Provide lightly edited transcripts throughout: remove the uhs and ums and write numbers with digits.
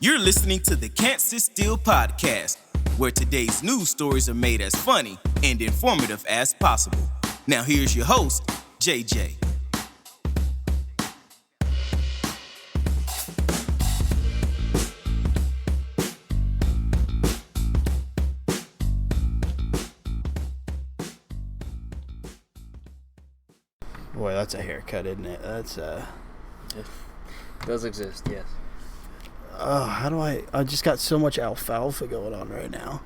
You're listening to the Can't Sit Still podcast, where today's news stories are made as funny and informative as possible. Now here's your host, JJ. Boy, that's a haircut, isn't it? That's It does exist, yes. how do I just got so much alfalfa going on right now.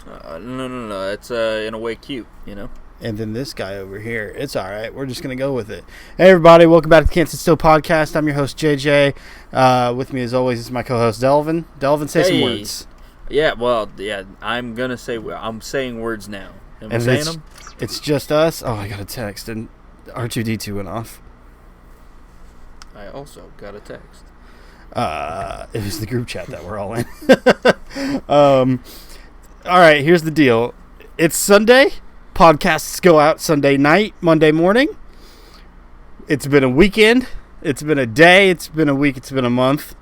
No. It's in a way cute, you know? And then this guy over here. It's all right. We're just going to go with it. Hey, everybody. Welcome back to the Can't Sit Still podcast. I'm your host, JJ. With me, as always, is my co-host, Delvin. Delvin, say some words. Yeah, I'm going to say, I'm saying words now. Am I And saying them? It's just us. Oh, I got a text, and R2-D2 went off. I also got a text. It was the group chat that we're all in. All right, here's the deal. It's Sunday. Podcasts go out Sunday night, Monday morning. It's been a weekend. It's been a day. It's been a week. It's been a month.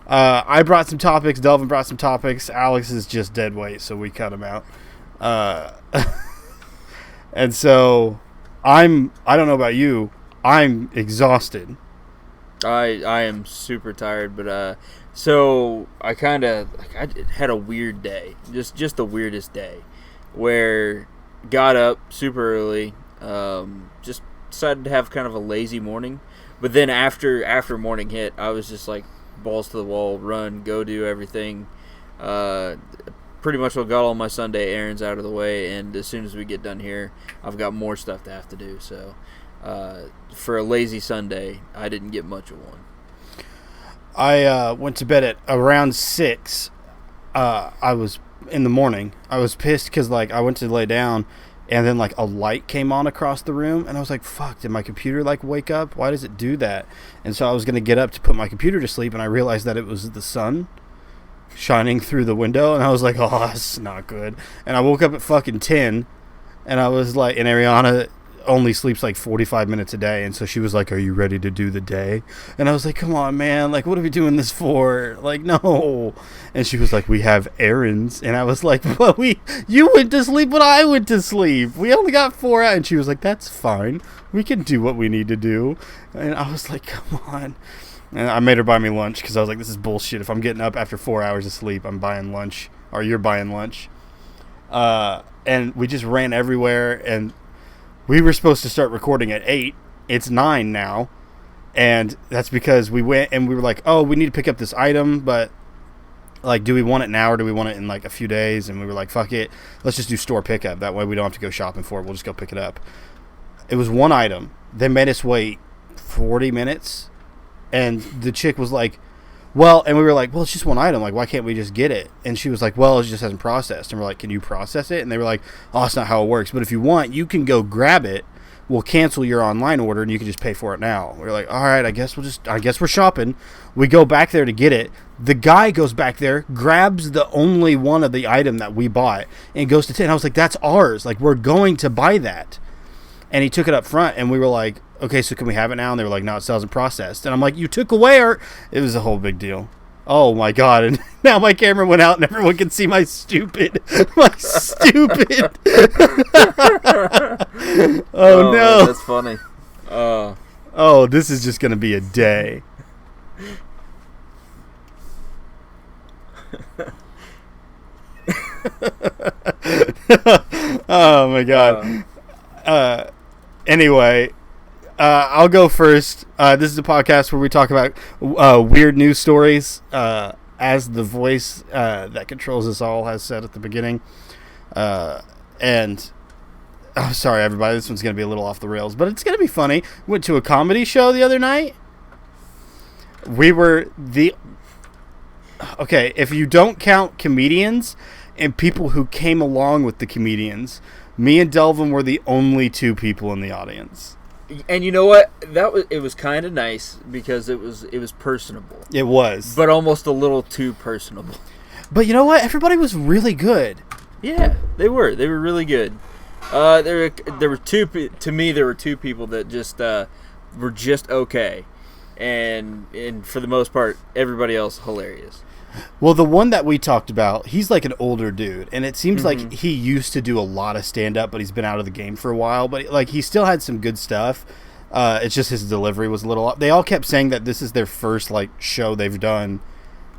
I brought some topics. Delvin brought some topics. Alex is just dead weight, so we cut him out. And so I don't know about you. I'm exhausted. I am super tired, but so I had a weird day, just the weirdest day, where got up super early, just decided to have kind of a lazy morning, but then after morning hit, I was just like balls to the wall, run, go do everything. Pretty much got all my Sunday errands out of the way, and as soon as we get done here, I've got more stuff to have to do. So for a lazy Sunday, I didn't get much of one. I went to bed at around 6. I was in the morning. I was pissed because I went to lay down, and then a light came on across the room, and I was like, "Fuck! Did my computer wake up? Why does it do that?" And so I was gonna get up to put my computer to sleep, and I realized that it was the sun shining through the window, and I was like, "Oh, that's not good." And I woke up at fucking 10, and I was like, and Ariana only sleeps 45 minutes a day, and so she was like, "Are you ready to do the day?" And I was like, "Come on, man, what are we doing this for? No." And she was like, "We have errands." And I was like, "Well, you went to sleep when I went to sleep. We only got 4 hours." And she was like, "That's fine. We can do what we need to do." And I was like, "Come on." And I made her buy me lunch because I was like, "This is bullshit. If I'm getting up after 4 hours of sleep, I'm buying lunch, or you're buying lunch." And we just ran everywhere, and we were supposed to start recording at 8. It's 9 now, and that's because we went and we were like, "Oh, we need to pick up this item, but do we want it now or do we want it in a few days?" And we were like, "Fuck it, let's just do store pickup. That way we don't have to go shopping for it. We'll just go pick it up." It was one item. They made us wait 40 minutes. And the chick was like, "Well," and we were like, "Well, it's just one item. Why can't we just get it?" And she was like, "Well, it just hasn't processed." And we're like, "Can you process it?" And they were like, "Oh, that's not how it works. But if you want, you can go grab it. We'll cancel your online order and you can just pay for it now." We're like, "All right, I guess we're shopping." We go back there to get it. The guy goes back there, grabs the only one of the item that we bought, and goes to 10. I was like, "That's ours. We're going to buy that." And he took it up front, and we were like, "Okay, so can we have it now?" And they were like, "No, it still hasn't processed." And I'm like, "You took away our..." It was a whole big deal. Oh my God. And now my camera went out and everyone can see my stupid. Oh no. That's funny. Oh, this is just going to be a day. Oh my God. Anyway, I'll go first. This is a podcast where we talk about weird news stories, as the voice that controls us all has said at the beginning. And I'm sorry, everybody, this one's going to be a little off the rails, but it's going to be funny. Went to a comedy show the other night. Okay, if you don't count comedians and people who came along with the comedians, me and Delvin were the only 2 people in the audience. And you know what? It was kind of nice because it was personable. It was, but almost a little too personable. But you know what? Everybody was really good. Yeah, they were. They were really good. There were 2. To me, there were 2 people that just were just okay, and for the most part, everybody else hilarious. Well, the one that we talked about, he's like an older dude, and it seems like he used to do a lot of stand-up, but he's been out of the game for a while. But like, he still had some good stuff. It's just his delivery was a little. They all kept saying that this is their first like show they've done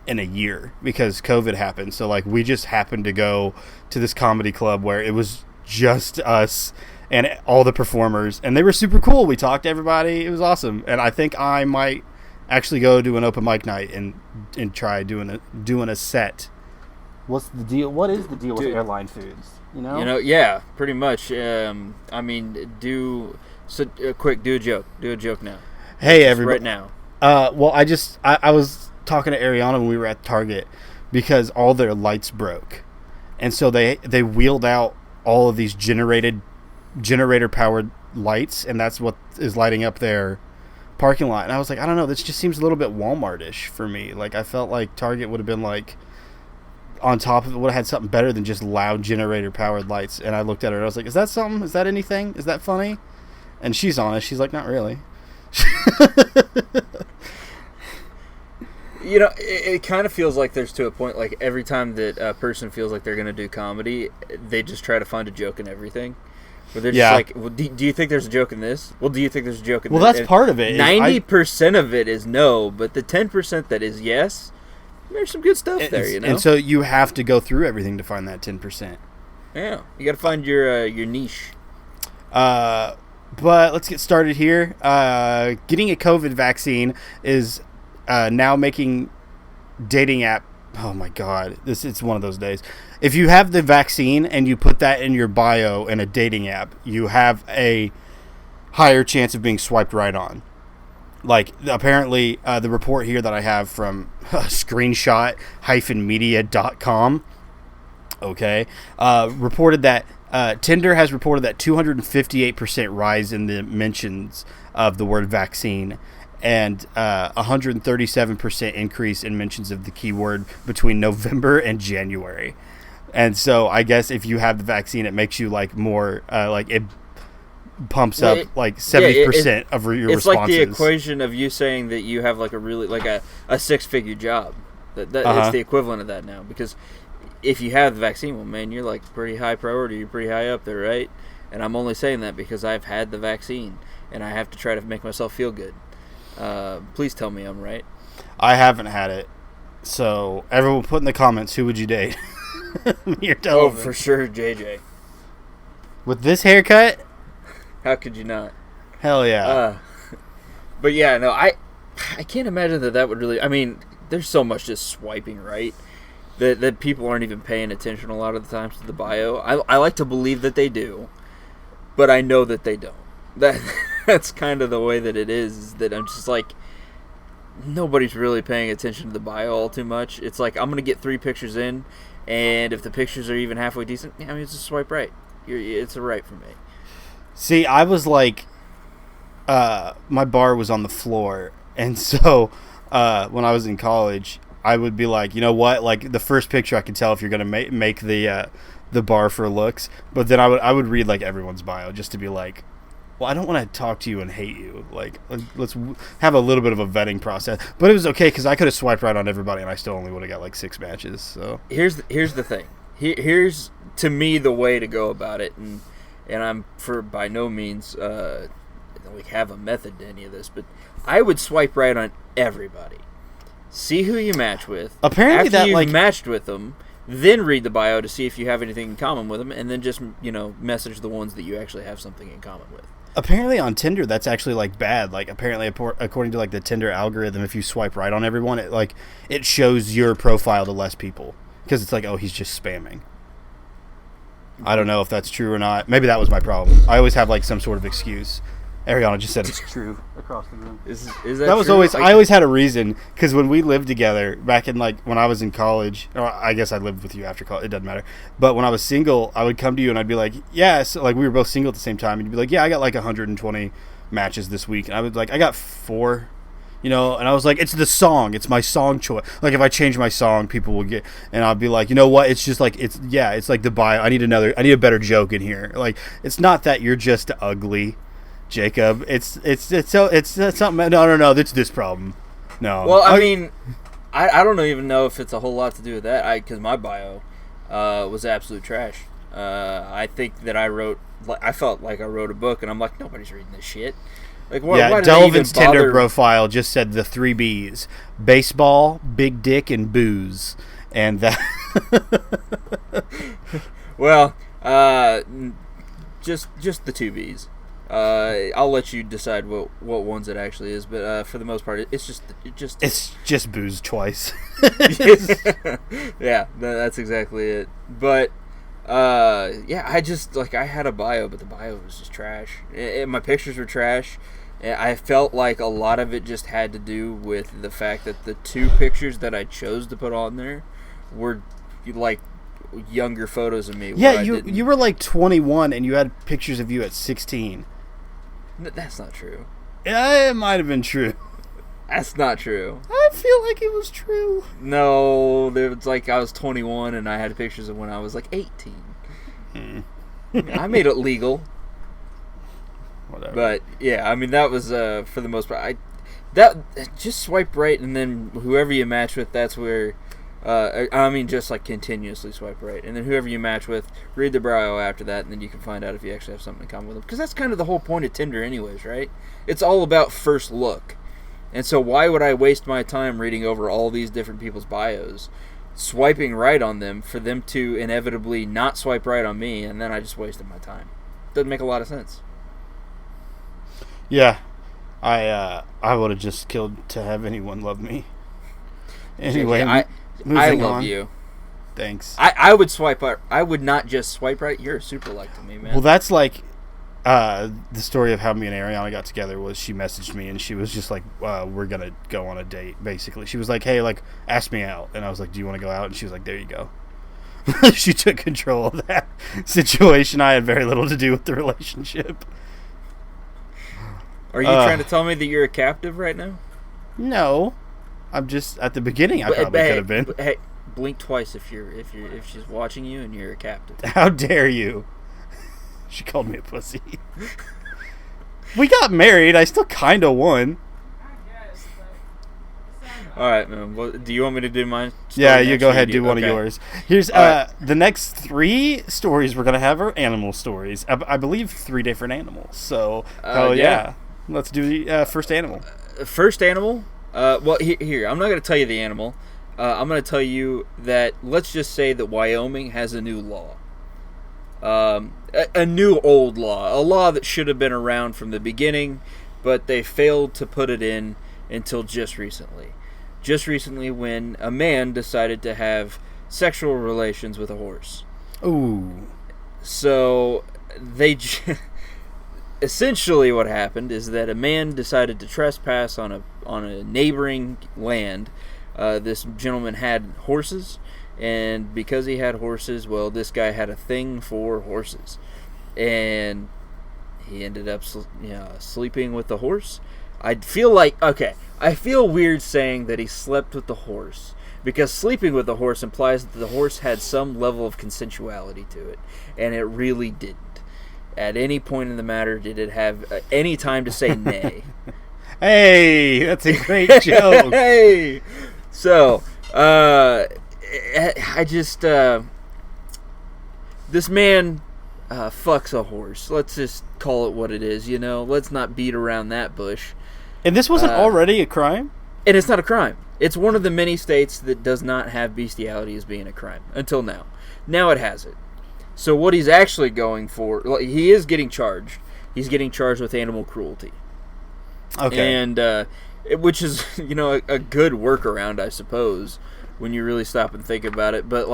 in a year because COVID happened. So like, we just happened to go to this comedy club where it was just us and all the performers, and they were super cool. We talked to everybody. It was awesome, and I think I might actually go to an open mic night and try doing a set. What's the deal? What is the deal with airline foods? You know, yeah, pretty much. I mean, do a joke. Do a joke now. Hey, everybody! Right now. Well, I was talking to Ariana when we were at Target because all their lights broke, and so they wheeled out all of these generator powered lights, and that's what is lighting up their parking lot. And I was like, I don't know, this just seems a little bit Walmart-ish for me. Like, I felt like Target would have been like on top of it, would have had something better than just loud generator powered lights. And I looked at her and I was like, is that something? Is that anything? Is that funny? And she's honest. She's like, not really. It kind of feels like there's to a point, like every time that a person feels like they're going to do comedy, they just try to find a joke in everything. Where they're just like, well, do you think there's a joke in this? Well, do you think there's a joke in this? Well, that's part of it. 90% of it is no, but the 10% that is yes, there's some good stuff there, you know? And so you have to go through everything to find that 10%. Yeah, you got to find your niche. But let's get started here. Getting a COVID vaccine is now making dating app. Oh my God, it's one of those days. If you have the vaccine and you put that in your bio in a dating app, you have a higher chance of being swiped right on. Like, apparently, the report here that I have from screenshot-media.com, okay, reported that Tinder has reported that 258% rise in the mentions of the word vaccine and 137% increase in mentions of the keyword between November and January. And so I guess if you have the vaccine, it makes you like more like it pumps up like 70% of your responses. It's like the equation of you saying that you have like a really like a 6-figure job. That it's the equivalent of that now, because if you have the vaccine, well, man, you're like pretty high priority. You're pretty high up there, right? And I'm only saying that because I've had the vaccine and I have to try to make myself feel good. Please tell me I'm right. I haven't had it, so everyone put in the comments, who would you date? Oh, for sure, JJ. With this haircut? How could you not? Hell yeah. But yeah, no, I can't imagine that would really. I mean, there's so much just swiping right that people aren't even paying attention a lot of the times to the bio. I like to believe that they do, but I know that they don't. That's kind of the way that it is that I'm just like, nobody's really paying attention to the bio all too much. It's like, I'm going to get 3 pictures in, and if the pictures are even halfway decent, I mean, it's a swipe right. It's a right for me. See, I was like, my bar was on the floor, and so when I was in college, I would be like, you know what? Like, the first picture I could tell if you're going to make the bar for looks, but then I would read like everyone's bio just to be like, well, I don't want to talk to you and hate you. Like, let's have a little bit of a vetting process. But it was okay because I could have swiped right on everybody and I still only would have got like 6 matches. So here's the thing. Here's to me the way to go about it, and I'm by no means we have a method to any of this, but I would swipe right on everybody. See who you match with. Apparently, after you've matched with them, then read the bio to see if you have anything in common with them, and then just message the ones that you actually have something in common with. Apparently on Tinder, that's actually like bad. Like, apparently, according to like the Tinder algorithm, if you swipe right on everyone, it shows your profile to less people because it's like, oh, he's just spamming. I don't know if that's true or not. Maybe that was my problem. I always have like some sort of excuse. Ariana just said it's true across the room. Is that was true? always I always had a reason, because when we lived together back in like when I was in college, or I guess I lived with you after college, it doesn't matter, but when I was single, I would come to you and I'd be like, yes, like we were both single at the same time, and you'd be like, yeah, I got like 120 matches this week, and I would like, I got 4, and I was like, it's the song, it's my song choice. Like, if I change my song, people will get, and I'll be like, you know what, it's just like, it's like the bio, I need a better joke in here. Like, it's not that you're just ugly. Jacob. It's something. No. It's this problem. No. Well, I mean, I don't even know if it's a whole lot to do with that. Because my bio was absolute trash. I think that I felt like I wrote a book, and I'm like, nobody's reading this shit. Like, why did I even Delvin's Tinder bother? profile just said the 3 B's: baseball, big dick, and booze. And that. Well, just the 2 B's. I'll let you decide what ones it actually is, but for the most part, it's just booze twice. Yeah, that's exactly it. But yeah, I had a bio, but the bio was just trash. My pictures were trash. I felt like a lot of it just had to do with the fact that the 2 pictures that I chose to put on there were like younger photos of me. Yeah, you were like 21 and you had pictures of you at 16. That's not true. Yeah, it might have been true. That's not true. I feel like it was true. No, it was like I was 21 and I had pictures of when I was like 18. I made it legal. Whatever. But yeah, I mean that was for the most part. Just swipe right, and then whoever you match with, that's where. I mean, just like continuously swipe right, and then whoever you match with, read the bio after that, and then you can find out if you actually have something in common with them. Because that's kind of the whole point of Tinder, anyways, right? It's all about first look, and so why would I waste my time reading over all these different people's bios, swiping right on them for them to inevitably not swipe right on me, and then I just wasted my time? Doesn't make a lot of sense. Yeah, I would have just killed to have anyone love me. Anyway, I moving love on. you. Thanks. I would swipe right. I would not just swipe right. You're a super like to me, man. Well, that's like the story of how me and Ariana got together was she messaged me and she was just like, we're going to go on a date, basically. She was like, hey, like, ask me out. And I was like, do you want to go out? And she was like, there you go. She took control of that situation. I had very little to do with the relationship. Are you trying to tell me that you're a captive right now? No. I'm just, at the beginning, I probably could have been. Hey, blink twice if she's watching you and you're a captive. How dare you? She called me a pussy. We got married. I still kind of won. All right, man. Well, do you want me to do mine? Yeah, you go ahead. Do one of okay. yours. Here's right. The next 3 stories we're gonna have are animal stories. I believe 3 different animals. So, yeah. Let's do the first animal. First animal. Well, here I'm not going to tell you the animal. I'm going to tell you that let's just say that Wyoming has a new law. A new old law. A law that should have been around from the beginning, but they failed to put it in until just recently. Just recently when a man decided to have sexual relations with a horse. Ooh. So they... Essentially what happened is that a man decided to trespass on a neighboring land. This gentleman had horses, and because he had horses, well, this guy had a thing for horses. And he ended up sleeping with the horse. I feel weird saying that he slept with the horse, because sleeping with the horse implies that the horse had some level of consensuality to it, and it really didn't. At any point in the matter, did it have any time to say nay? Hey, that's a great joke. Hey! So, this man fucks a horse. Let's just call it what it is, Let's not beat around that bush. And this wasn't already a crime? And it's not a crime. It's one of the many states that does not have bestiality as being a crime, until now. Now it has it. So what he's actually going for, he is getting charged. He's getting charged with animal cruelty. Okay. And which is, a good workaround, I suppose, when you really stop and think about it. But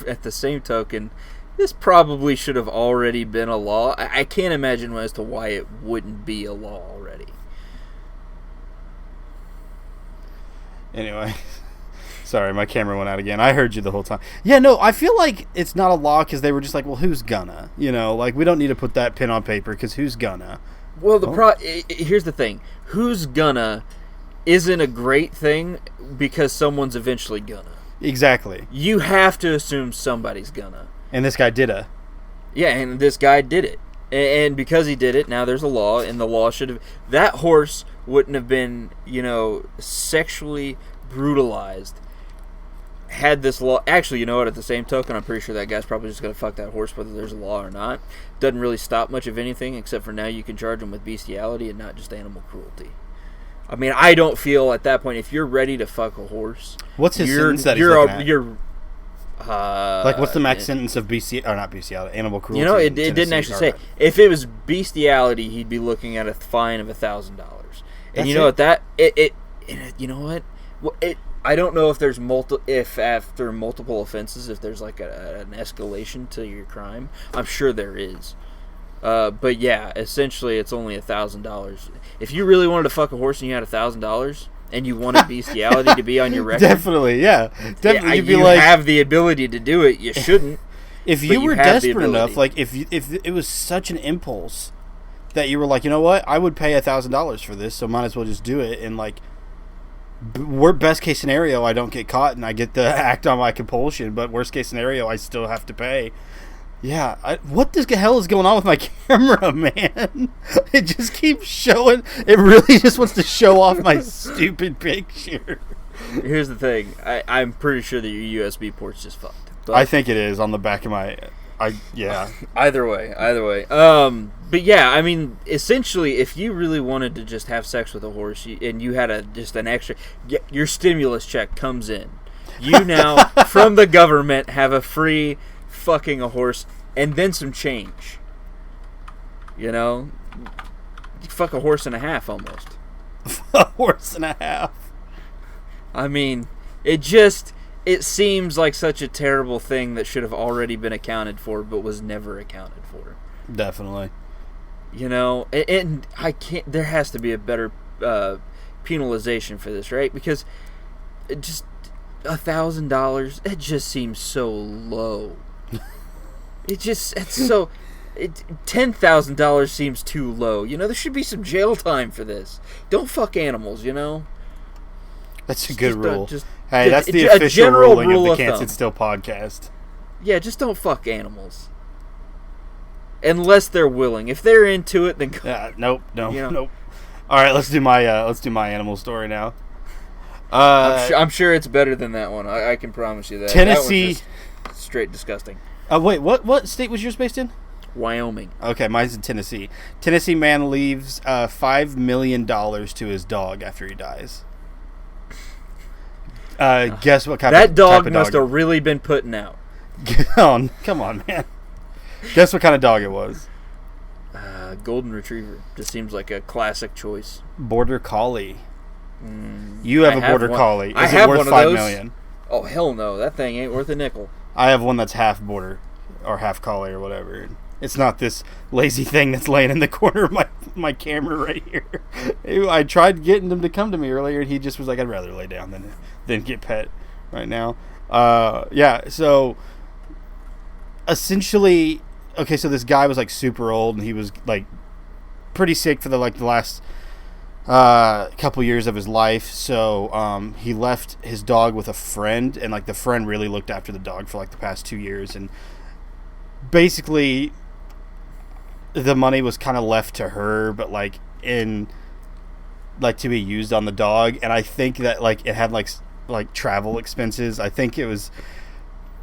at the same token, this probably should have already been a law. I can't imagine as to why it wouldn't be a law already. Anyway. Sorry, my camera went out again. I heard you the whole time. Yeah, no, I feel like it's not a law because they were just like, well, who's gonna? We don't need to put that pen on paper because who's gonna? Well, here's the thing. Who's gonna isn't a great thing because someone's eventually gonna. Exactly. You have to assume somebody's gonna. And this guy did a. Yeah, and this guy did it. And because he did it, now there's a law, and the law should have... That horse wouldn't have been, sexually brutalized had this law... Actually, you know what? At the same token, I'm pretty sure that guy's probably just going to fuck that horse whether there's a law or not. Doesn't really stop much of anything, except for now you can charge him with bestiality and not just animal cruelty. I mean, I don't feel at that point, if you're ready to fuck a horse... What's his sentence that he's looking at? You're... what's the max sentence of not bestiality, animal cruelty? It didn't actually say. If it was bestiality, he'd be looking at a fine of $1,000. And you know what? You know what? I don't know if there's after multiple offenses, if there's like an escalation to your crime. I'm sure there is. But yeah, essentially, it's only $1,000. If you really wanted to fuck a horse and you had $1,000. And you wanted bestiality to be on your record? Definitely, yeah. Definitely. You'd be like, have the ability to do it. You shouldn't. If you were desperate enough, like if it was such an impulse that you were like, you know what, I would pay $1,000 for this, so might as well just do it. And like, best case scenario, I don't get caught and I get to act on my compulsion. But worst case scenario, I still have to pay. Yeah, what the hell is going on with my camera, man? It just keeps showing. It really just wants to show off my stupid picture. Here's the thing. I'm pretty sure that your USB port's just fucked. But I think it is on the back of my... yeah. Either way. But yeah, I mean, essentially, if you really wanted to just have sex with a horse and you had just an extra... Your stimulus check comes in. You now, from the government, have a free... fucking a horse and then some change. You fuck a horse and a half almost. A horse and a half. I mean, it seems like such a terrible thing that should have already been accounted for but was never accounted for. Definitely. And I can't, there has to be a better penalization for this, right? Because it just $1,000, it just seems so low. $10,000 seems too low. There should be some jail time for this. Don't fuck animals, That's a good rule. Hey, that's the official ruling of the Can't Sit Still podcast. Yeah, just don't fuck animals. Unless they're willing. If they're into it, then nope. All right, let's do my animal story now. I'm sure it's better than that one. I can promise you that. Tennessee, that was just straight disgusting. Wait, what state was yours based in? Wyoming. Okay, mine's in Tennessee. Tennessee man leaves $5 million to his dog after he dies. Guess what kind of that dog must have really been putting out. Oh, come on, man. Guess what kind of dog it was? Golden Retriever. Just seems like a classic choice. Border Collie. You have a Border Collie. Is it worth $5 million? Oh, hell no. That thing ain't worth a nickel. I have one that's half border or half collie or whatever. It's not this lazy thing that's laying in the corner of my camera right here. I tried getting him to come to me earlier, and he just was like, I'd rather lay down than get pet right now. Yeah, so essentially, okay, so this guy was like super old, and he was like pretty sick for the last couple years of his life. So he left his dog with a friend, and like the friend really looked after the dog for like the past 2 years, and basically the money was kind of left to her, but like to be used on the dog. And I think that like it had like travel expenses. I think it was,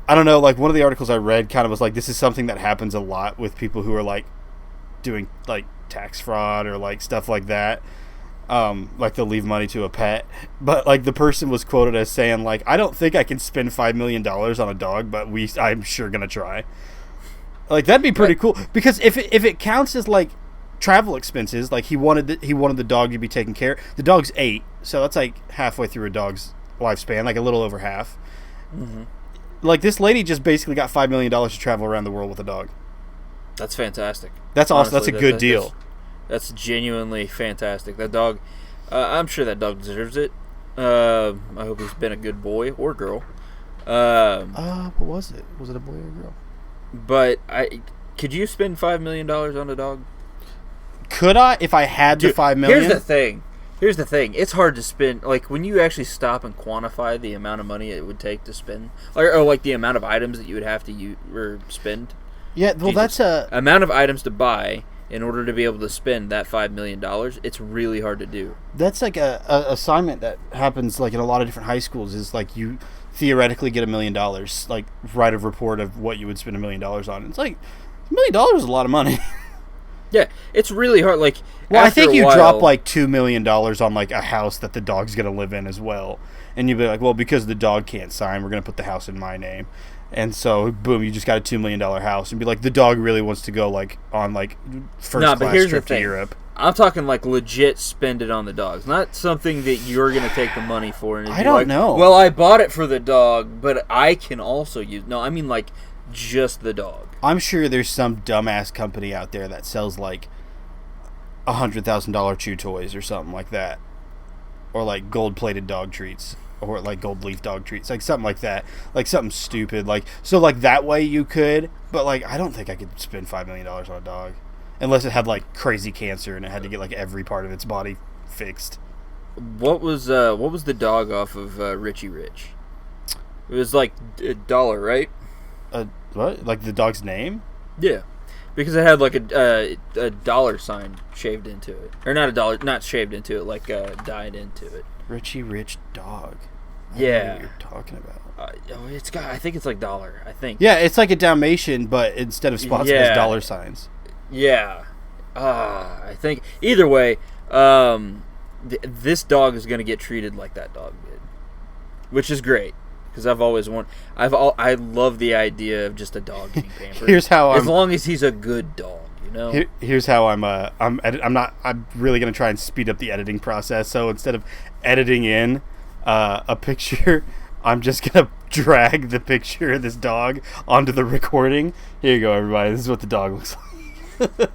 I don't know, like one of the articles I read kind of was like, this is something that happens a lot with people who are like doing like tax fraud or like stuff like that. Like they'll leave money to a pet, but like the person was quoted as saying like, I don't think I can spend $5 million on a dog, but I'm sure gonna try. Like that'd be pretty cool, because if it counts as like travel expenses, like he wanted the dog to be taken care of. The dog's 8, so that's like halfway through a dog's lifespan, like a little over half. Mm-hmm. Like this lady just basically got $5 million to travel around the world with a dog. That's fantastic. That's awesome. Honestly, that's a good deal. That's genuinely fantastic. That dog, I'm sure that dog deserves it. I hope he's been a good boy or girl. What was it? Was it a boy or a girl? But could you spend $5 million on a dog? Could I, if I had the $5 million? Here's the thing. It's hard to spend. Like when you actually stop and quantify the amount of money it would take to spend, or like the amount of items that you would have to use or spend. Yeah, well, Jesus. that's a amount of items to buy in order to be able to spend that $5 million. It's really hard to do. that's like a assignment that happens like in a lot of different high schools. Is like you theoretically get $1 million, like write a report of what you would spend $1 million on. It's like $1 million is a lot of money. Yeah, it's really hard. Like, Well, I after think a you while, drop like $2 million on like a house that the dog's gonna live in as well, and you'd be like, well, because the dog can't sign, we're gonna put the house in my name, and so boom, you just got a $2 million house, and be like, the dog really wants to go like on like first No, but class here's the trip to thing. Europe. I'm talking like legit spend it on the dogs, not something that you're gonna take the money for. And I be don't like, know. Well, I bought it for the dog, but I can also use. No, I mean like just the dog. I'm sure there's some dumbass company out there that sells like $100,000 chew toys or something like that, or like gold-plated dog treats, or like gold leaf dog treats, like something like that, like something stupid, like so like that way you could, but like I don't think I could spend $5 million on a dog, unless it had like crazy cancer and it had to get like every part of its body fixed. What was the dog off of Richie Rich? It was like $1, right? What? Like the dog's name? Yeah, because it had like a dollar sign shaved into it, or not a dollar, not shaved into it, like dyed into it. Richie Rich dog. I don't know Yeah. what you're talking about. It's got. I think it's like $1. I think. Yeah, it's like a Dalmatian, but instead of spots, it Yeah. has dollar signs. Yeah. I think either way, this dog is gonna get treated like that dog did, which is great because I've always I love the idea of just a dog getting pampered. Here's how as I'm. long as he's a good dog, you know. Here's how I'm really gonna try and speed up the editing process. So instead of editing in a picture, I'm just gonna drag the picture of this dog onto the recording. Here you go, everybody. This is what the dog looks like.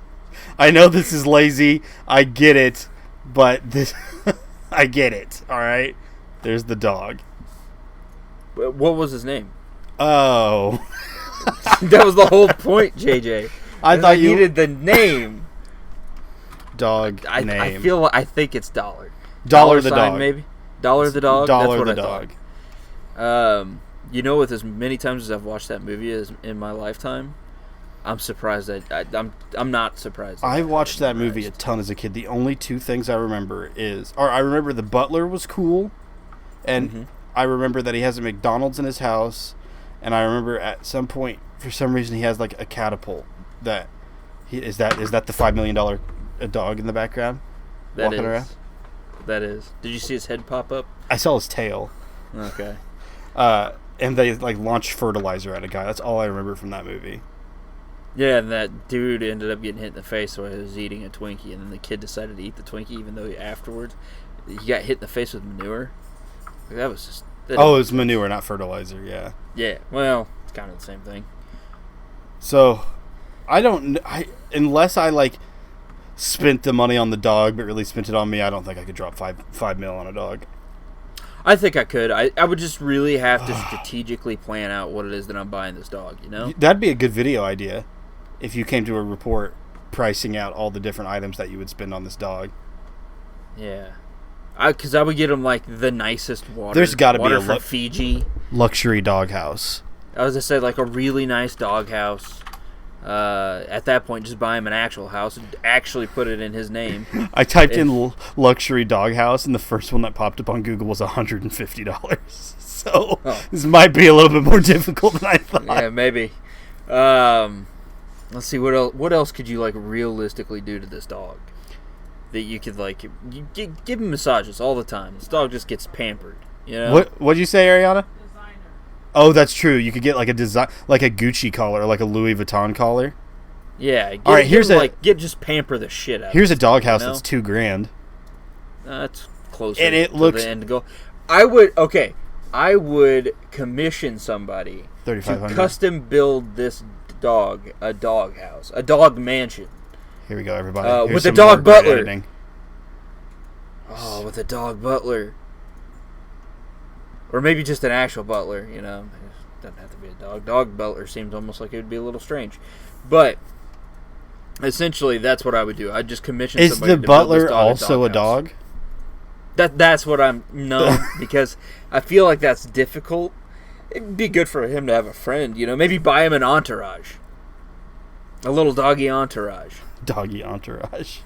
I know this is lazy. I get it, but this I get it. All right. There's the dog. What was his name? Oh, That was the whole point, JJ. I thought you needed the name. dog I name. I think it's $1. Dollar the sign, dog. maybe. $1 the dog. Dollar That's what the I dog. thought. You know, with as many times as I've watched that movie as in my lifetime, I'm surprised that I'm not surprised. I watched that memorized. movie a ton as a kid. The only two things I remember I remember the butler was cool, and I remember that he has a McDonald's in his house, and I remember at some point, for some reason, he has like a catapult. Is that the $5 million dog in the background That walking is. around? That is. Did you see his head pop up? I saw his tail, Okay. and they like launched fertilizer at a guy. That's all I remember from that movie. Yeah, and that dude ended up getting hit in the face while he was eating a Twinkie, and then the kid decided to eat the Twinkie, even though afterwards he got hit in the face with manure. That was just. It was manure, not fertilizer. Yeah. Yeah. Well, it's kind of the same thing. So, unless I like spent the money on the dog, but really spent it on me, I don't think I could drop five mil on a dog. I think I could. I would just really have to strategically plan out what it is that I'm buying this dog, you know? That'd be a good video idea if you came to a report pricing out all the different items that you would spend on this dog. Yeah. Because I would get him, like, the nicest water. There's gotta be water a from Fiji. Luxury doghouse. I was going to say, like, a really nice doghouse. At that point, just buy him an actual house and actually put it in his name. I typed in luxury doghouse, and the first one that popped up on Google was $150. So this might be a little bit more difficult than I thought. Yeah, maybe. Let's see, what else could you, like, realistically do to this dog? That you could, like, give him massages all the time. This dog just gets pampered, you know? What'd you say, Ariana? Oh, that's true. You could get like a Gucci collar, or like a Louis Vuitton collar. Yeah. All right, here's just pamper the shit out. Here's a of this dog, doghouse you know? that's $2,000. That's closer. And it to looks- the end goal. I would commission somebody to $3,500. custom build this dog a doghouse, a dog mansion. Here we go, everybody. Here's with the some dog more great butler. editing. Oh, with a dog butler. Or maybe just an actual butler, you know. It doesn't have to be a dog. Dog butler seems almost like it would be a little strange. But essentially, that's what I would do. I'd just commission Is somebody the to build this butler dog also a doghouse. dog? That's what I'm... No, because I feel like that's difficult. It'd be good for him to have a friend, you know. Maybe buy him an entourage. A little doggy entourage. Doggy entourage.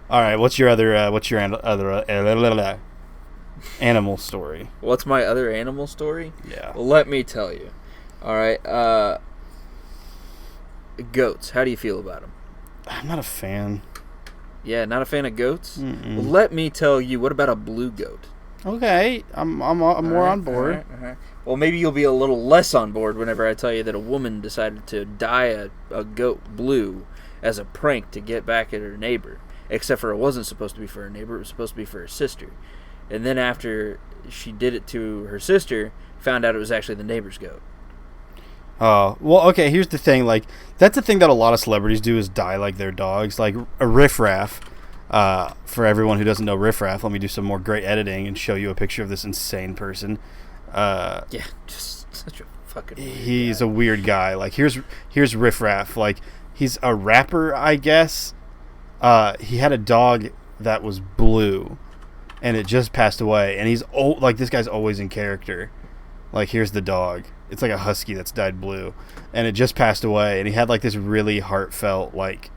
All right, what's your other animal story? What's my other animal story? Yeah. Well, let me tell you. All right. Goats. How do you feel about them? I'm not a fan. Yeah, not a fan of goats? Mm-mm. Well, let me tell you. What about a blue goat? Okay, I'm more on board. All right. Well, maybe you'll be a little less on board whenever I tell you that a woman decided to dye a goat blue as a prank to get back at her neighbor. Except for it wasn't supposed to be for her neighbor. It was supposed to be for her sister. And then after she did it to her sister, found out it was actually the neighbor's goat. Oh, well, okay, here's the thing. Like, that's the thing that a lot of celebrities do is dye like their dogs. Like, a Riff Raff. For everyone who doesn't know Riff Raff, let me do some more great editing and show you a picture of this insane person. Yeah, just such a fucking weird he's guy. a weird guy. Like, here's Riff Raff. Like, he's a rapper, I guess. He had a dog that was blue, and it just passed away. And he's old. Like, this guy's always in character. Like, here's the dog. It's like a husky that's dyed blue, and it just passed away. And he had like this really heartfelt like.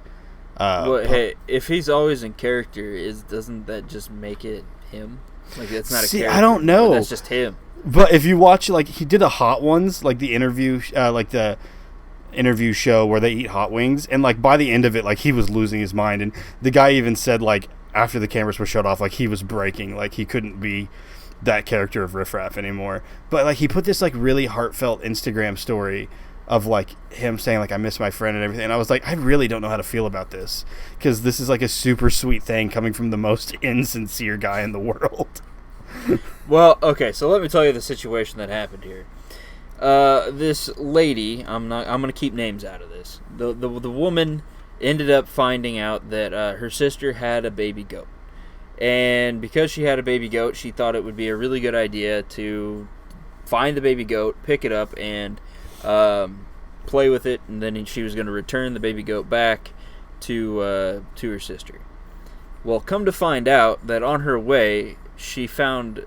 Well, hey, if he's always in character, doesn't that just make it him? Like, that's not a character. I don't know. That's just him. But if you watch, like, he did a Hot Ones, like the interview show where they eat hot wings, and like by the end of it, like he was losing his mind, and the guy even said like after the cameras were shut off, like he was breaking, like he couldn't be that character of Riff Raff anymore. But like he put this like really heartfelt Instagram story of like him saying like I miss my friend and everything, and I was like, I really don't know how to feel about this, because this is like a super sweet thing coming from the most insincere guy in the world. Well, okay, so let me tell you the situation that happened here. This lady, I'm gonna keep names out of this. The woman ended up finding out that her sister had a baby goat, and because she had a baby goat, she thought it would be a really good idea to find the baby goat, pick it up, and play with it, and then she was going to return the baby goat back to her sister. Well, come to find out that on her way, she found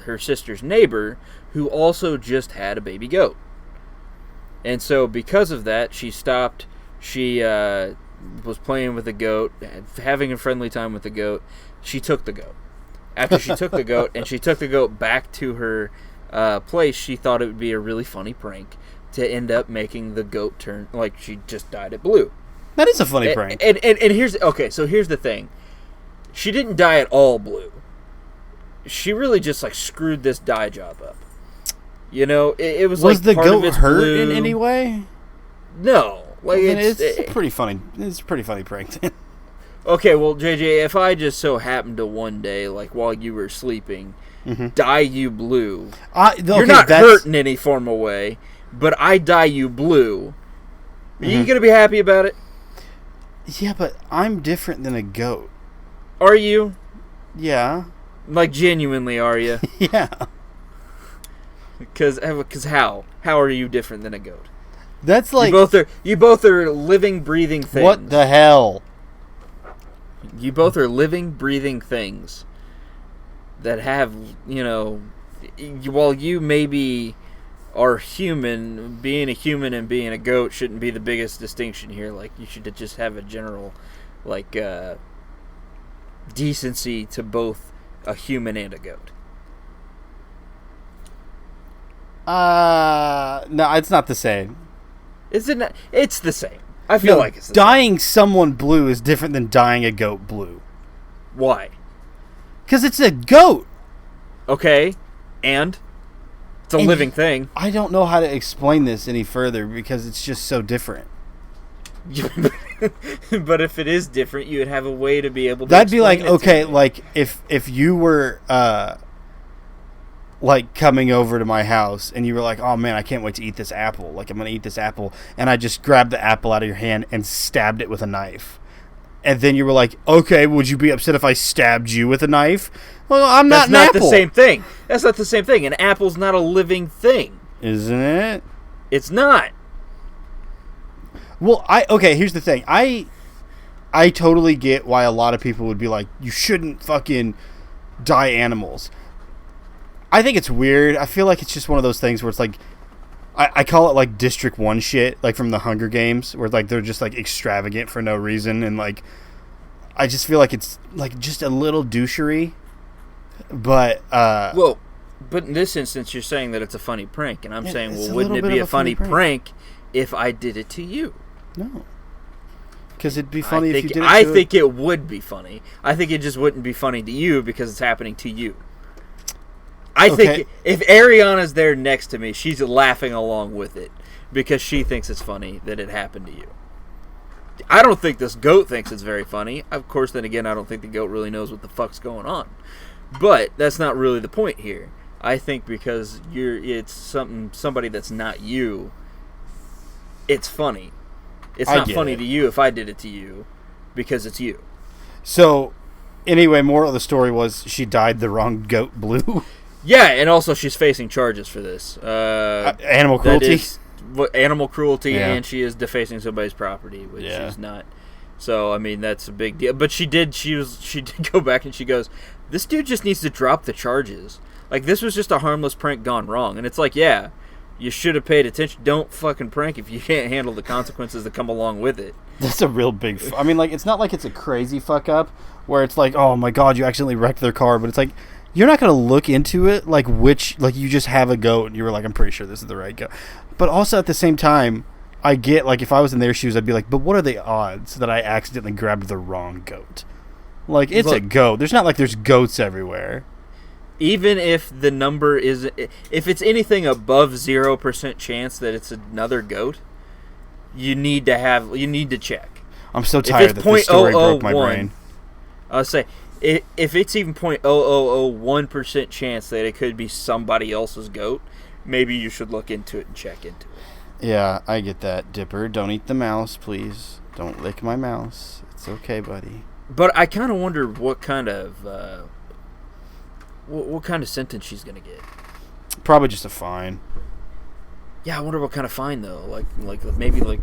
her sister's neighbor, who also just had a baby goat. And so because of that, she stopped. She was playing with the goat, having a friendly time with the goat. She took the goat. After she took the goat, and she took the goat back to her place, she thought it would be a really funny prank to end up making the goat turn, like she just dyed it blue. That is a funny prank. And here's the thing. She didn't dye it all blue. She really just like screwed this dye job up. You know, it was like the part goat of it's hurt blue. in any way? No, like it's pretty funny. It's a pretty funny prank. Okay, well, JJ, if I just so happened to one day, like while you were sleeping, dye you blue, you're not hurt in any formal way, but I dye you blue. Are you gonna be happy about it? Yeah, but I'm different than a goat. Are you? Yeah. Like, genuinely, are you? Yeah. Because how? How are you different than a goat? That's like you both are living, breathing things. What the hell? You both are living, breathing things that have, you know, while you maybe are human, being a human and being a goat shouldn't be the biggest distinction here. Like, you should just have a general, like, decency to both a human and a goat. No, it's not the same. Is it not? It's the same. I feel like it's the dyeing someone blue is different than dyeing a goat blue. Why? Because it's a goat. Okay, and it's a living thing. I don't know how to explain this any further because it's just so different. But if it is different, you would have a way to be able to. That'd be like, okay, me. like if you were like coming over to my house and you were like, oh man, I can't wait to eat this apple. Like, I'm gonna eat this apple, and I just grabbed the apple out of your hand and stabbed it with a knife. And then you were like, okay, would you be upset if I stabbed you with a knife? Well, I'm not an apple. That's not the same thing. That's not the same thing. An apple's not a living thing. Isn't it? It's not. Well, here's the thing. I totally get why a lot of people would be like, you shouldn't fucking dye animals. I think it's weird. I feel like it's just one of those things where it's like, I call it like District 1 shit, like from the Hunger Games, where like they're just like extravagant for no reason, and like I just feel like it's like just a little douchery. But well, but in this instance, you're saying that it's a funny prank, and I'm saying, well, wouldn't it be a funny prank if I did it to you? No, because it'd be funny if you did it. I think it would be funny. I think it just wouldn't be funny to you because it's happening to you. I think if Ariana's there next to me, she's laughing along with it because she thinks it's funny that it happened to you. I don't think this goat thinks it's very funny. Of course, then again, I don't think the goat really knows what the fuck's going on. But that's not really the point here. I think because it's somebody that's not you, it's funny. It's not funny to you if I did it to you because it's you. So, anyway, moral of the story was she dyed the wrong goat blue. Yeah, and also she's facing charges for this. Animal cruelty? Animal cruelty, and she is defacing somebody's property, which is not. So, I mean, that's a big deal. But she did go back and she goes, this dude just needs to drop the charges. Like, this was just a harmless prank gone wrong. And it's like, yeah, you should have paid attention. Don't fucking prank if you can't handle the consequences that come along with it. That's a real big... I mean, like, it's not like it's a crazy fuck up where it's like, oh my god, you accidentally wrecked their car. But it's like, you're not going to look into it like you just have a goat and you were like, I'm pretty sure this is the right goat. But also at the same time, I get, like, if I was in their shoes, I'd be like, but what are the odds that I accidentally grabbed the wrong goat? Like, it's a goat. There's not like there's goats everywhere. Even if the number is... If it's anything above 0% chance that it's another goat, you need to check. I'm so tired that this story broke my brain. I'll say, if it's even 0.0001% chance that it could be somebody else's goat, maybe you should look into it and check into it. Yeah, I get that, Dipper. Don't eat the mouse, please. Don't lick my mouse. It's okay, buddy. But I kind of wonder what kind of sentence she's gonna get. Probably just a fine. Yeah, I wonder what kind of fine though. Like maybe like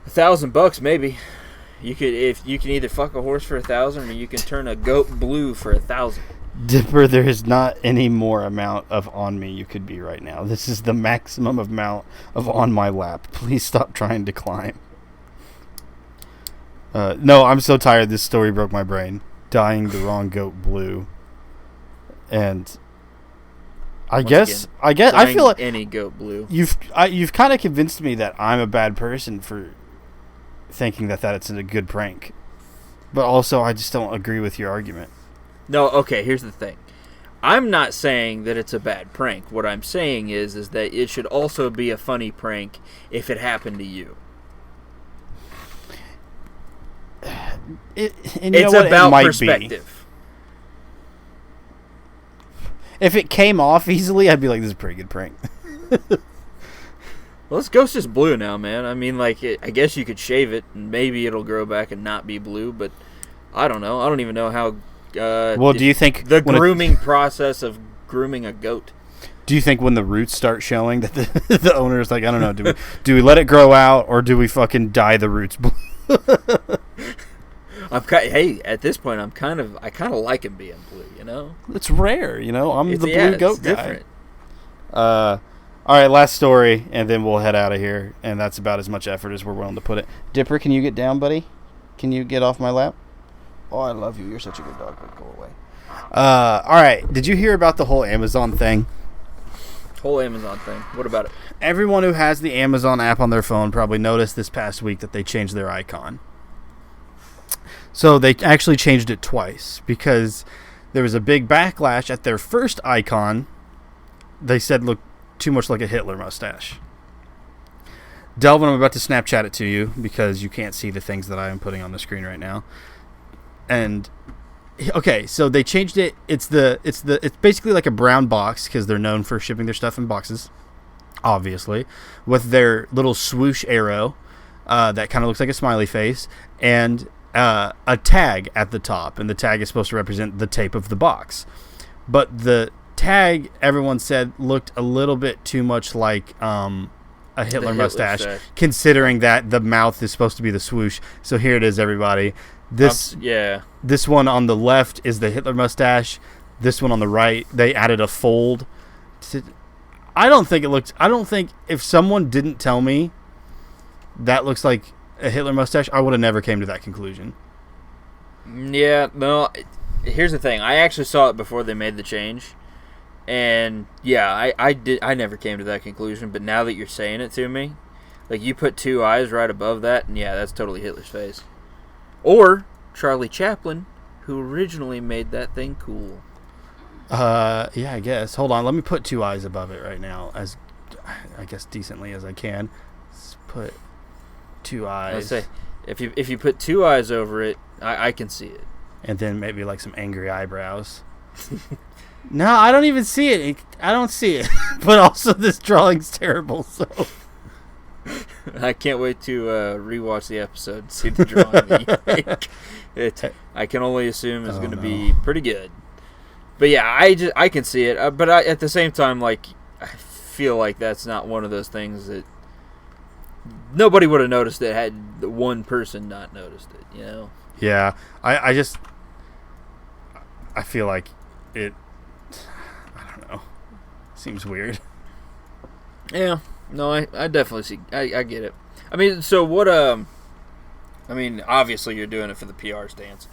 $1,000 maybe. You can either fuck a horse for $1,000 or you can turn a goat blue for $1,000. Dipper, there is not any more amount of on me you could be right now. This is the maximum amount of on my lap. Please stop trying to climb. No, I'm so tired. This story broke my brain. Dyeing the wrong goat blue, and I feel like any goat blue. You've kind of convinced me that I'm a bad person for thinking that it's a good prank, but also I just don't agree with your argument. No, okay. Here's the thing. I'm not saying that it's a bad prank. What I'm saying is that it should also be a funny prank if it happened to you. It's about perspective. If it came off easily, I'd be like, this is a pretty good prank. Well, this ghost is blue now, man. I mean, like, I guess you could shave it, and maybe it'll grow back and not be blue, but I don't know. I don't even know how... do you think... The grooming process of grooming a goat. Do you think when the roots start showing that the owner is like, I don't know, do we let it grow out, or do we fucking dye the roots blue? Hey, at this point, I kind of like him being blue. You know, it's rare. You know, I'm the blue goat guy. Different. All right, last story, and then we'll head out of here. And that's about as much effort as we're willing to put it. Dipper, can you get down, buddy? Can you get off my lap? Oh, I love you. You're such a good dog. But go away. All right. Did you hear about the whole Amazon thing? Whole Amazon thing. What about it? Everyone who has the Amazon app on their phone probably noticed this past week that they changed their icon. So they actually changed it twice because there was a big backlash at their first icon. They said looked too much like a Hitler mustache. Delvin, I'm about to Snapchat it to you because you can't see the things that I am putting on the screen right now. And okay, so they changed it. It's basically like a brown box because they're known for shipping their stuff in boxes, obviously, with their little swoosh arrow that kind of looks like a smiley face and a tag at the top, and the tag is supposed to represent the tape of the box. But the tag, everyone said, looked a little bit too much like a Hitler mustache, considering that the mouth is supposed to be the swoosh. So here it is, everybody. This one on the left is the Hitler mustache. This one on the right, they added a fold. I don't think it looks. I don't think if someone didn't tell me that looks like a Hitler mustache, I would have never came to that conclusion. Yeah, no. Here's the thing. I actually saw it before they made the change, and yeah, I did. I never came to that conclusion, but now that you're saying it to me, like you put two eyes right above that, and yeah, that's totally Hitler's face, or Charlie Chaplin, who originally made that thing cool. Yeah, I guess. Hold on, let me put two eyes above it right now, as I guess decently as I can. Let's put two eyes. Let's say if you put two eyes over it, I can see it. And then maybe like some angry eyebrows. No, I don't even see it. I don't see it. But also, this drawing's terrible. So I can't wait to rewatch the episode and see the drawing that you make. I can only assume it's going to be pretty good. But yeah, I can see it. But at the same time, like I feel like that's not one of those things that nobody would have noticed it had one person not noticed it. You know? Yeah, I feel like it. I don't know. Seems weird. Yeah. No, I definitely see. I get it. I mean, so what? I mean, obviously you're doing it for the PR stance.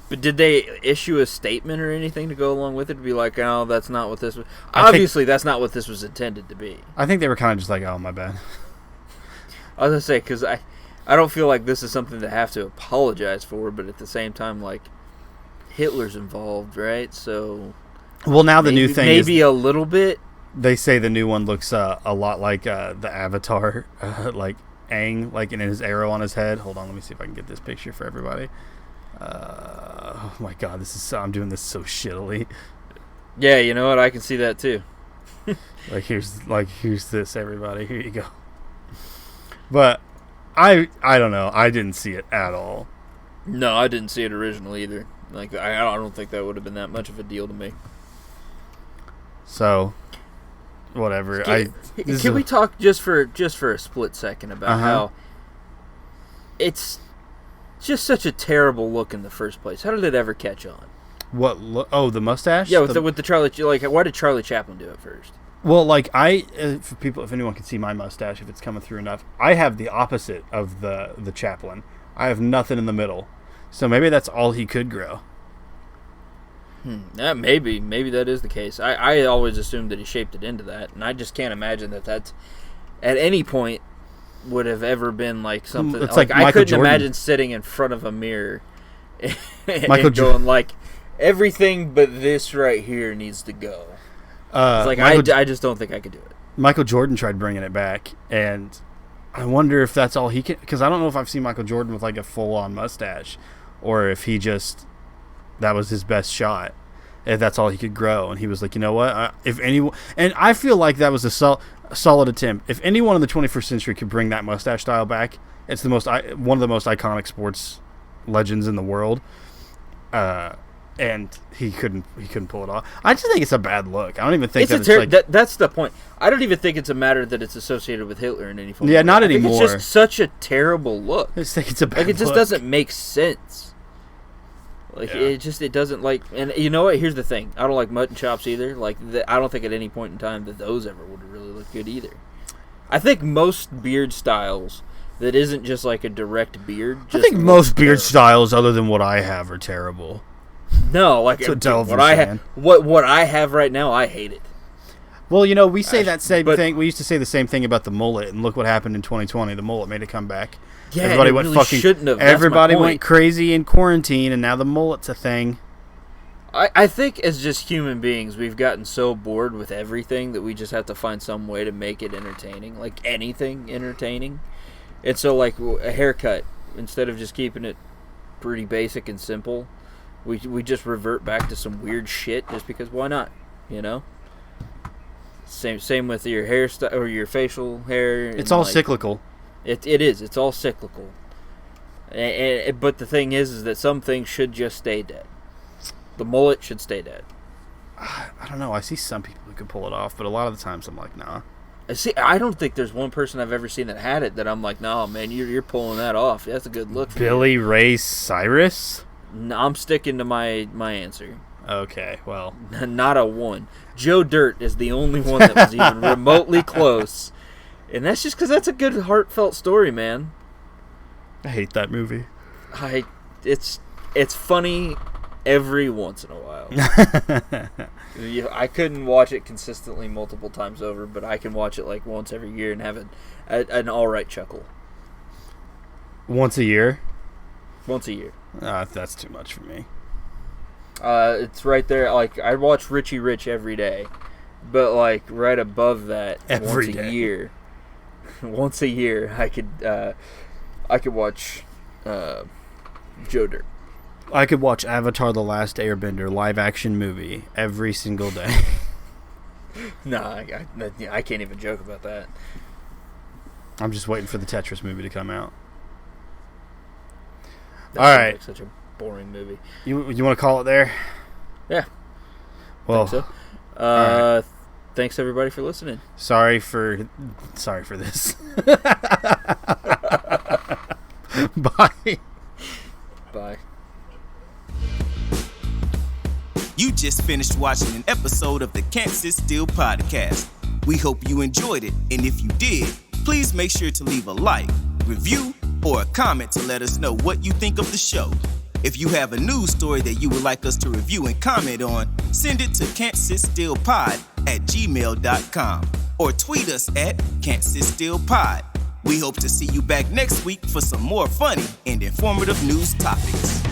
But did they issue a statement or anything to go along with it to be like, oh, that's not what this was? Obviously, that's not what this was intended to be. I think they were kind of just like, oh, my bad. I was going to say, because I don't feel like this is something to have to apologize for, but at the same time, like, Hitler's involved, right? So, well, now the new thing maybe is, a little bit. They say the new one looks a lot like the Avatar, like Aang, like in his arrow on his head. Hold on, let me see if I can get this picture for everybody. Oh my God, I'm doing this so shittily. Yeah, you know what? I can see that too. here's this, everybody. Here you go. But I don't know. I didn't see it at all. No, I didn't see it originally either. Like I don't think that would have been that much of a deal to me. So, whatever. Can we talk just for a split second about how it's just such a terrible look in the first place? How did it ever catch on? What? Oh, the mustache? Yeah, with the Charlie. Like, why did Charlie Chaplin do it first? Well, like if anyone can see my mustache, if it's coming through enough, I have the opposite of the Chaplin. I have nothing in the middle, so maybe that's all he could grow. Yeah, maybe that is the case. I always assumed that he shaped it into that, and I just can't imagine that that's at any point would have ever been like something. It's like I couldn't Jordan. imagine sitting in front of a mirror and Michael going like everything but this right here needs to go. It's like I just don't think I could do it. Michael Jordan tried bringing it back, and I wonder if that's all he can. Because I don't know if I've seen Michael Jordan with like a full-on mustache, or if he just that was his best shot. If that's all he could grow, and he was like, you know what? If anyone, and I feel like that was a solid attempt. If anyone in the 21st century could bring that mustache style back, it's one of the most iconic sports legends in the world. And he couldn't pull it off. I just think it's a bad look. I don't even think that's the point. I don't even think it's a matter that it's associated with Hitler in any form. Yeah, not anymore. It's just such a terrible look. I just think it's a bad look. Like it just doesn't make sense. Like it doesn't like. And you know what? Here's the thing. I don't like mutton chops either. Like I don't think at any point in time that those ever would really look good either. I think most beard styles that isn't just like a direct beard. I think most beard styles other than what I have are terrible. No, like what I have right now, I hate it. Well, you know, we say that same thing. We used to say the same thing about the mullet, and look what happened in 2020. The mullet made a comeback. Yeah, everybody went really shouldn't have. Everybody went crazy in quarantine, and now the mullet's a thing. I think as just human beings, we've gotten so bored with everything that we just have to find some way to make it entertaining, like anything entertaining. And so, like a haircut, instead of just keeping it pretty basic and simple, we just revert back to some weird shit just because why not, you know? Same with your hairstyle or your facial hair. It's all cyclical. It is. It's all cyclical. But the thing is that some things should just stay dead. The mullet should stay dead. I don't know. I see some people who can pull it off, but a lot of the times I'm like, nah. I don't think there's one person I've ever seen that had it that I'm like, no, man, you're pulling that off. That's a good look. Billy Ray Cyrus? No, I'm sticking to my answer. Okay, well. Not a one. Joe Dirt is the only one that was even remotely close. And that's just because that's a good, heartfelt story, man. I hate that movie. It's funny every once in a while. I couldn't watch it consistently multiple times over, but I can watch it like once every year and have an all right chuckle. Once a year? Once a year. That's too much for me. It's right there. Like, I watch Richie Rich every day, but like right above that, Every once day. a year. Once a year, I could watch Joe Dirt. I could watch Avatar: The Last Airbender live action movie every single day. Nah, I can't even joke about that. I'm just waiting for the Tetris movie to come out. That All sounds right. like such a boring movie. You want to call it there? Yeah. Well, Think so. right. Thanks everybody for listening. sorry for this. Bye. Bye. You just finished watching an episode of the Can't Sit Still podcast. We hope you enjoyed it, and if you did, please make sure to leave a like, review, or a comment to let us know what you think of the show. If you have a news story that you would like us to review and comment on, send it to can'tsitstillpod@gmail.com or tweet us at can'tsitstillpod. We hope to see you back next week for some more funny and informative news topics.